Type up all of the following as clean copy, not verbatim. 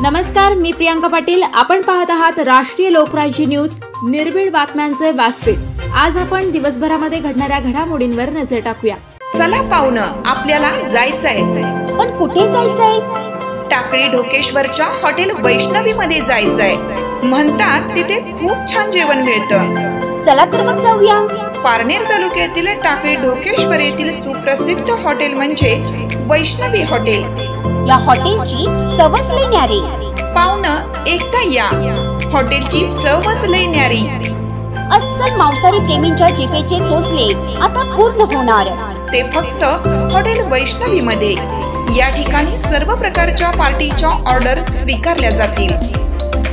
नमस्कार, मी प्रियांका पाटील। आपण पाहत आहात राष्ट्रीय लोकराज्य न्यूज, निर्भीड बातम्यांचे व्यासपीठ। आज आपण दिवसभरामध्ये घडणाऱ्या घडामोडींवर नजर टाकूया। चला पाहुणं, आपल्याला जायचंय। पण कुठे जायचंय? टाकळी ढोकेश्वरच्या हॉटेल वैष्णवी मध्ये जायचंय। म्हणतात तिथे खूप छान जेवण मिळतं। चला तर मग जाऊया। पारनेर तालुक्यातील टाकळी ढोकेश्वर येथील सुप्रसिद्ध हॉटेल म्हणजे वैष्णवी हॉटेल। या हॉटेलची चवच लई न्यारी। पाहुणं, एकदा या, हॉटेलची चवच लई न्यारी। अस्सल मांसाहारी प्रेमींच्या जिभेचे चोचले आता पूर्ण होणार, ते फक्त हॉटेल वैष्णवी मध्ये। या ठिकाणी सर्व प्रकारच्या पार्टीच्या ऑर्डर स्वीकारल्या जातील।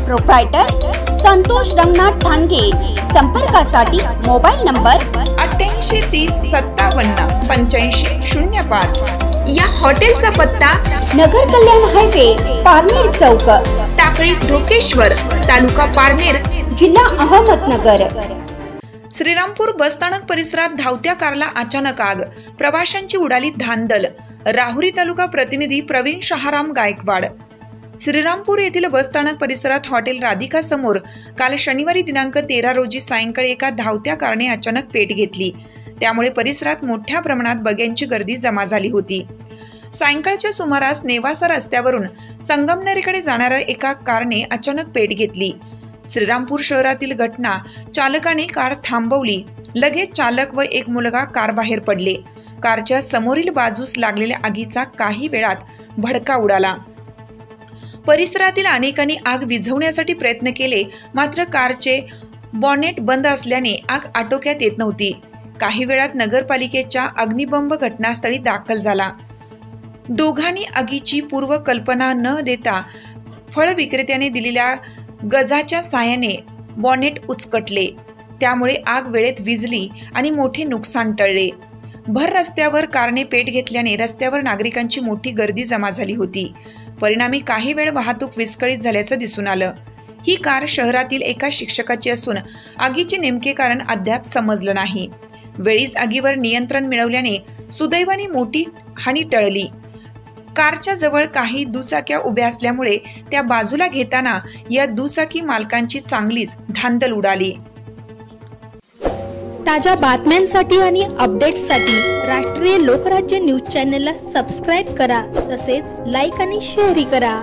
प्रोप्रायटर संतोष रंगनाथ ठाणगे। संपर्कासाठी मोबाईल नंबर 88 30 57 85 05। या हॉटेलचा पत्ता नगर कल्याण हायवे, पारनेर चौक, टाकळी ढोकेश्वर, तालुका पारनेर, जिल्हा अहमदनगर। श्रीरामपूर बसस्थानक परिसरात धावत्या कारला अचानक आग, प्रवाशांची उडाली धांदल। राहुरी तालुका प्रतिनिधी प्रवीण शहाराम गायकवाड। श्रीरामपूर येथील बसस्थानक परिसरात हॉटेल राधिका समोर काल शनिवारी दिनांक 13 रोजी सायंकाळी एका धावत्या कारने अचानक पेट घेतली। त्यामुळे परिसरात मोठ्या प्रमाणात बघ्यांची गर्दी जमा झाली होती। सायंकाळच्या सुमारास नेवासा रस्त्यावरून संगमनेरकडे जाणाऱ्या एका कारने अचानक पेट घेतली। श्रीरामपूर शहरातील घटना, चालकाने कार थांबवली। लगेच चालक व एक मुलगा कार बाहेर पडले। कारच्या समोरील बाजूस लागलेल्या आगीचा काही वेळात भडका उडाला। परिसरातील अनेकांनी आग विझवण्यासाठी प्रयत्न केले, मात्र कारचे बॉनेट बंद असल्याने आग आटोक्यात येत नव्हती। काही वेळात नगरपालिकेच्या अग्निबंब घटनास्थळी दाखल झाला। दोघांनी आगीची पूर्व कल्पना न देता फळ विक्रेत्याने दिलेल्या गजाच्या साहाय्याने बॉनेट उचकटले। त्यामुळे आग वेळेत विझली आणि मोठे नुकसान टळले। भर रस्त्यावर कारने पेट घेतल्याने रस्त्यावर नागरिकांची मोठी गर्दी जमा झाली होती। परिणामी काही वेळ वाहतूक विस्कळीत झाल्याचं दिसून आलं। ही कार शहरातील एका शिक्षकाची असून आगीचे नेमके कारण अद्याप समजलं नाही। वेळीच आगीवर नियंत्रण मिळवल्याने सुदैवाने मोठी हानी टळली। कारच्या जवळ काही दुचाक्या उभ्या असल्यामुळे त्या बाजूला घेताना या दुचाकी मालकांची चांगलीच धांदल उडाली। ताज्या बातम्यांसाठी आणि अपडेट्ससाठी राष्ट्रीय लोकराज्य न्यूज चॅनलला सबस्क्राईब करा, तसेच लाईक आणि शेअरही करा।